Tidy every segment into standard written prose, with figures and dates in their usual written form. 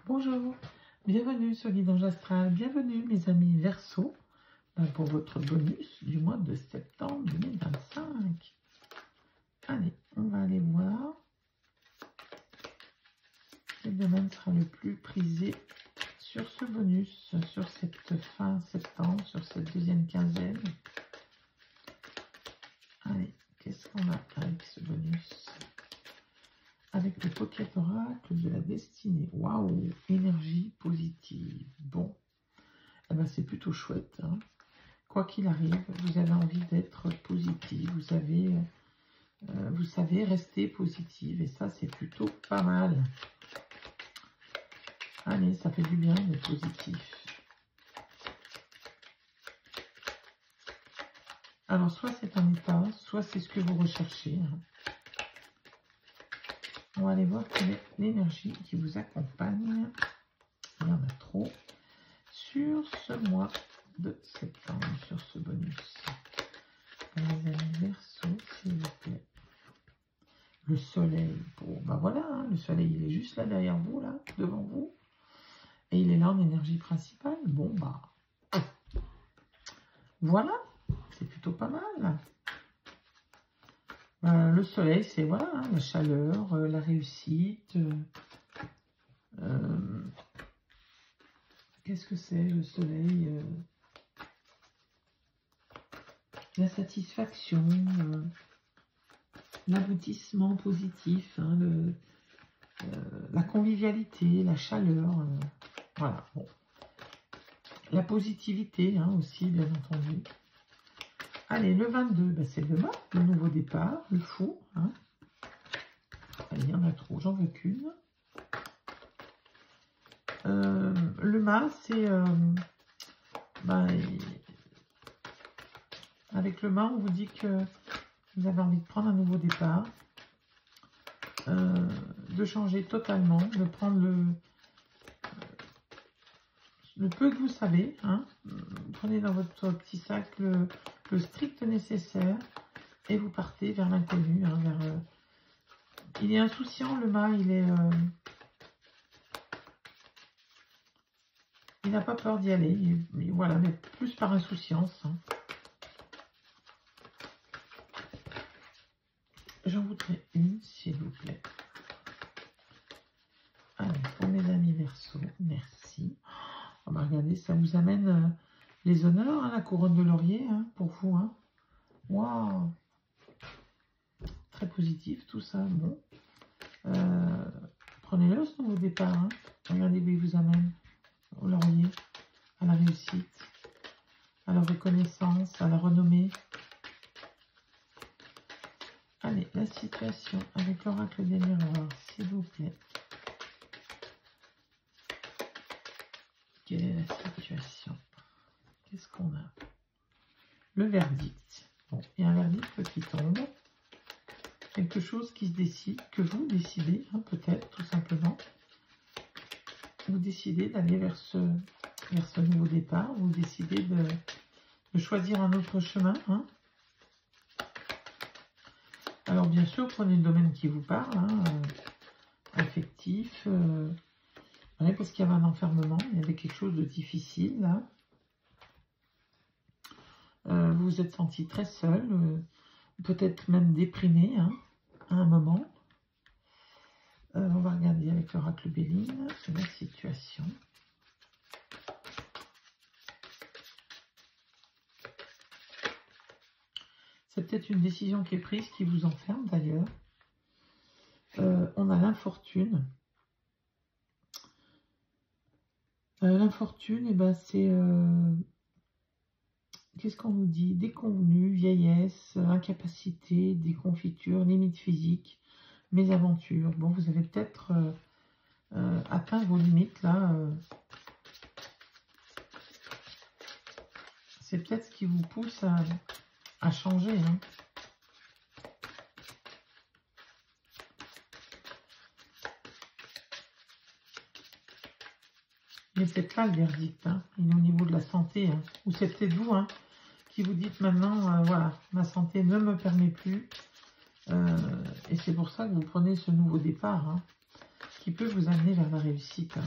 Bonjour, bienvenue sur Guidage Astral, bienvenue mes amis Verseau pour votre bonus du mois de septembre 2025. Allez, on va aller voir quel domaine sera le plus prisé sur ce bonus, sur cette fin septembre, sur cette deuxième quinzaine. Allez, qu'est-ce qu'on a avec ce bonus? Avec le Pocket Oracle de la destinée. Waouh, énergie positive. Bon, eh ben, c'est plutôt chouette. Hein. Quoi qu'il arrive, vous avez envie d'être positif. Vous savez rester positive. Et ça, c'est plutôt pas mal. Allez, ça fait du bien d'être positif. Alors, soit c'est un état, soit c'est ce que vous recherchez. Hein. On va aller voir quelle est l'énergie qui vous accompagne. Il y en a trop. Sur ce mois de septembre, sur ce bonus. Les amis Verseau, s'il vous plaît. Le soleil. Bon, ben voilà, hein, le soleil, il est juste là derrière vous, là, devant vous. Et il est là en énergie principale. Bon, bah. Voilà. C'est plutôt pas mal. Le soleil, c'est voilà, hein, la chaleur, la réussite. Qu'est-ce que c'est le soleil? La satisfaction, l'aboutissement positif, hein, la convivialité, la chaleur. Voilà. Bon. La positivité hein, aussi, bien entendu. Allez, le 22, ben c'est demain, le nouveau départ, le fou. Hein. Allez, il y en a trop, j'en veux qu'une. Le mât, c'est... avec le mât, on vous dit que vous avez envie de prendre un nouveau départ, de changer totalement, de prendre le peu que vous savez. Hein. Prenez dans votre petit sac le strict nécessaire et vous partez vers l'inconnu. Hein, il est insouciant, le mât, il n'a pas peur d'y aller. Voilà, mais plus par insouciance. Hein. J'en voudrais une, s'il vous plaît. Allez, pour mes amis Verseau, merci. Oh, bah, regardez, ça vous amène les honneurs, hein, la couronne de laurier, hein, pour vous. Hein. Waouh! Très positif, tout ça. Bon. Prenez-le, ce nouveau départ. Hein. Regardez où il vous amène. Au laurier, à la réussite, à la reconnaissance, à la renommée. Allez, la situation avec l'oracle des miroirs, s'il vous plaît. Quelle est la situation? Qu'est-ce qu'on a? Le verdict. Bon, il y a un verdict qui tombe. Quelque chose qui se décide, que vous décidez, hein, peut-être, tout simplement. Vous décidez d'aller vers ce nouveau départ. Vous décidez de choisir un autre chemin. Hein. Alors, bien sûr, prenez le domaine qui vous parle. Hein, affectif. Ouais, parce qu'il y avait un enfermement. Il y avait quelque chose de difficile, là. Vous vous êtes senti très seul. Peut-être même déprimé, hein, à un moment. On va regarder avec l'oracle Béline la situation. C'est peut-être une décision qui est prise qui vous enferme d'ailleurs. On a l'infortune. L'infortune, eh ben, c'est... qu'est-ce qu'on nous dit? Déconvenue, vieillesse, incapacité, déconfiture, limite physique, mésaventures. Bon, vous avez peut-être atteint vos limites, là. C'est peut-être ce qui vous pousse à changer. Hein. Mais c'est pas le verdict. Hein. Il est au niveau de la santé. Hein. Ou c'est peut-être vous hein, qui vous dites maintenant, voilà, ma santé ne me permet plus. Et c'est pour ça que vous prenez ce nouveau départ. Hein. qui peut vous amener vers la réussite.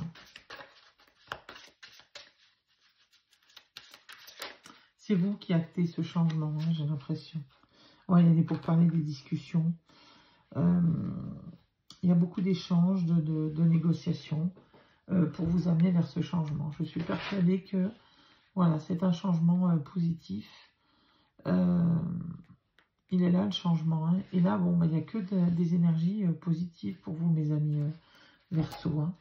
C'est vous qui actez ce changement, hein, j'ai l'impression. Ouais, il y a des pourparlers, des discussions. Il y a beaucoup d'échanges, de négociations pour vous amener vers ce changement. Je suis persuadée que voilà, c'est un changement positif. Il est là le changement. Hein. Et là, bon, il n'y a que des énergies positives pour vous, mes amis Verseau. Hein.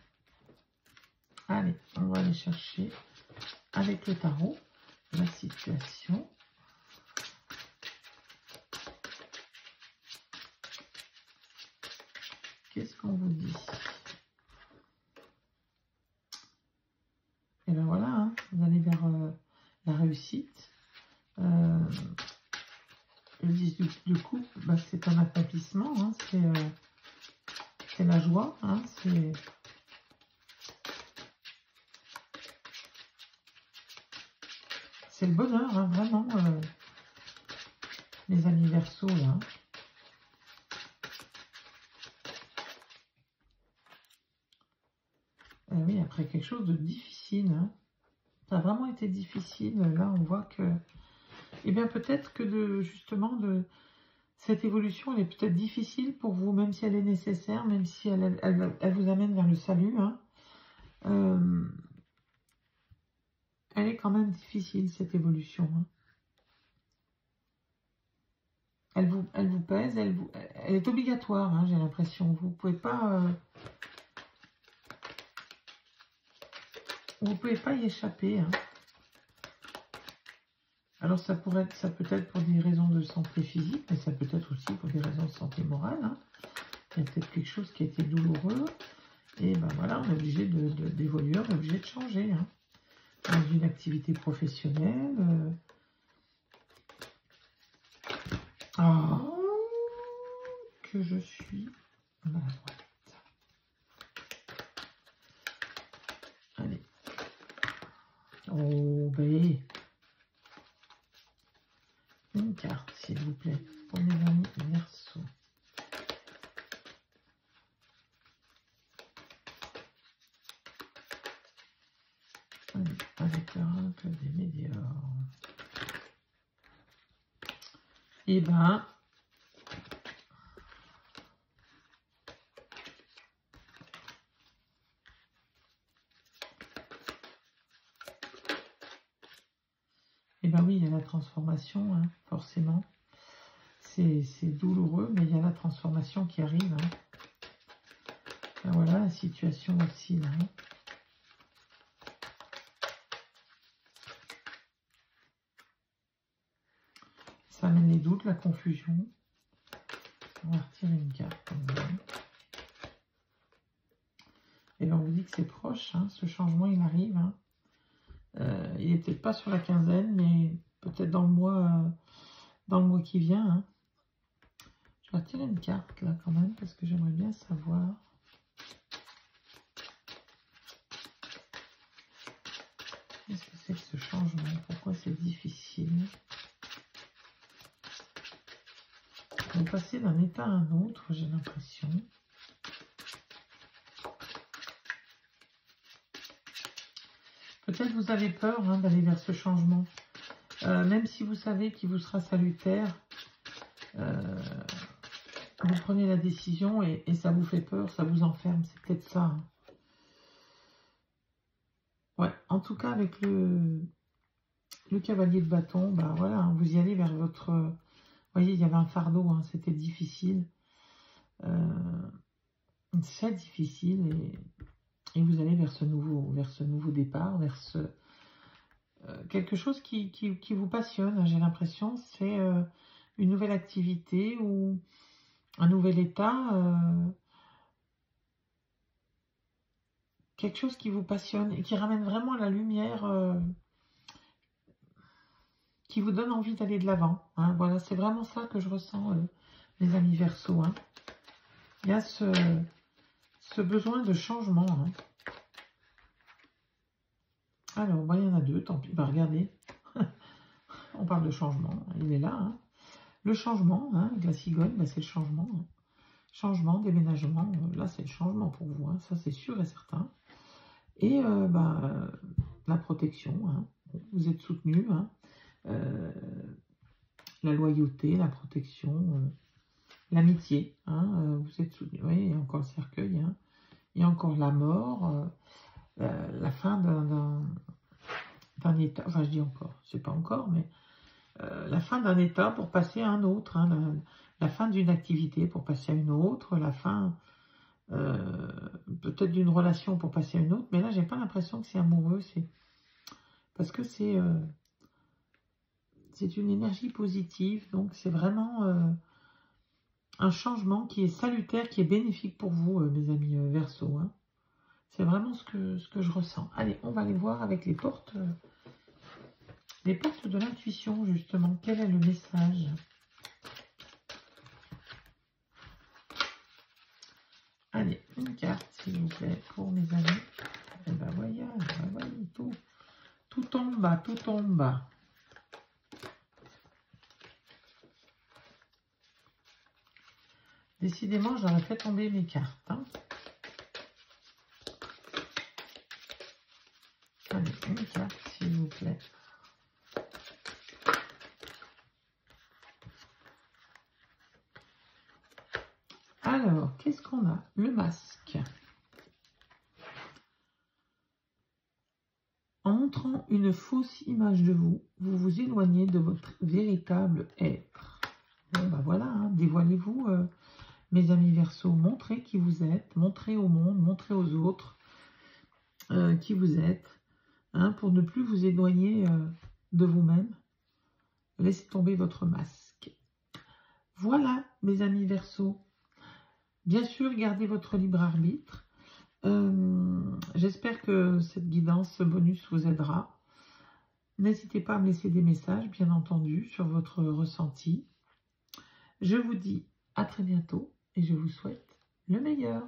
Allez, on va aller chercher avec le tarot la situation. Qu'est-ce qu'on vous dit? Et bien voilà, hein, vous allez vers la réussite. Le 10 de coupe, bah, c'est un accomplissement, hein, c'est la joie, hein, c'est le bonheur, hein, vraiment, les amis Verseau, là. Oui, après quelque chose de difficile, hein. Ça a vraiment été difficile. Là, on voit que, eh bien, peut-être que justement, cette évolution, elle est peut-être difficile pour vous, même si elle est nécessaire, même si elle vous amène vers le salut. Hein. Elle est quand même difficile, cette évolution. Hein. Elle vous pèse, elle est obligatoire, hein, j'ai l'impression. Vous ne pouvez pas... vous ne pouvez pas y échapper. Hein. Alors, ça peut être pour des raisons de santé physique, mais ça peut être aussi pour des raisons de santé morale. Hein. Il y a peut-être quelque chose qui a été douloureux. Et ben voilà, on est obligé d'évoluer, on est obligé de changer. Hein. Dans une activité professionnelle. Oh, que je suis maladroite. Allez. Oh, ben. Une carte, s'il vous plaît, pour mes amis Verseau. Allez, avec l'oracle des médiors. Eh ben, oui, il y a la transformation, hein, forcément. C'est douloureux, mais il y a la transformation qui arrive. Hein. Ben voilà, la situation aussi, là. Hein. Ça amène les doutes, la confusion. On va retirer une carte. Comme ça. Et bien, on vous dit que c'est proche, hein, ce changement, il arrive. Hein. Il n'est peut-être pas sur la quinzaine, mais peut-être dans le mois qui vient. Hein. Je vais retirer une carte, là, quand même, parce que j'aimerais bien savoir. Qu'est-ce que c'est que ce changement? Pourquoi c'est difficile? On va passer d'un état à un autre, j'ai l'impression. Peut-être vous avez peur hein, d'aller vers ce changement. Même si vous savez qu'il vous sera salutaire, vous prenez la décision et ça vous fait peur, ça vous enferme. C'est peut-être ça. Hein. Ouais, en tout cas, avec le cavalier de bâton, bah voilà, vous y allez vers votre... Vous voyez, il y avait un fardeau, hein, c'était difficile. C'est difficile et vous allez vers ce nouveau départ, vers quelque chose qui vous passionne, j'ai l'impression. C'est une nouvelle activité ou un nouvel état, quelque chose qui vous passionne et qui ramène vraiment à la lumière, qui vous donne envie d'aller de l'avant. Hein. Voilà, c'est vraiment ça que je ressens, les amis Verseau. Hein. Il y a ce besoin de changement. Hein. Alors, bah, il y en a deux, tant pis. Bah, regardez, on parle de changement, il est là. Hein. Le changement, hein, avec la cigogne, bah, c'est le changement. Hein. changement, déménagement. Là, c'est le changement pour vous, hein, ça c'est sûr et certain. Et la protection, hein. Bon, vous êtes soutenu, hein. La loyauté, la protection, l'amitié, hein, vous êtes soutenu. Oui, il y a encore le cercueil, hein. Il y a encore la mort, la fin d'un état, enfin je dis encore, c'est pas encore, mais la fin d'un état pour passer à un autre, hein, la fin d'une activité pour passer à une autre, la fin peut-être d'une relation pour passer à une autre, mais là j'ai pas l'impression que c'est amoureux, c'est parce que c'est une énergie positive, donc c'est vraiment un changement qui est salutaire, qui est bénéfique pour vous, mes amis Verseau, hein. C'est vraiment ce que je ressens. Allez, on va aller voir avec les portes de l'intuition, justement. Quel est le message? Allez, une carte, s'il vous plaît, pour mes amis. Eh ben, voyez, tout tombe bas, tout tombe bas. Décidément, j'aurais fait tomber mes cartes, hein. Allez, une carte, s'il vous plaît. Alors, qu'est-ce qu'on a? Le masque. En montrant une fausse image de vous, vous vous éloignez de votre véritable être. Bon, ben voilà, hein, dévoilez-vous, mes amis Verseau. Montrez qui vous êtes, montrez au monde, montrez aux autres qui vous êtes, hein, pour ne plus vous éloigner de vous-même. Laissez tomber votre masque. Voilà, mes amis Verseau. Bien sûr, gardez votre libre arbitre. J'espère que cette guidance, ce bonus vous aidera. N'hésitez pas à me laisser des messages, bien entendu, sur votre ressenti. Je vous dis à très bientôt et je vous souhaite le meilleur.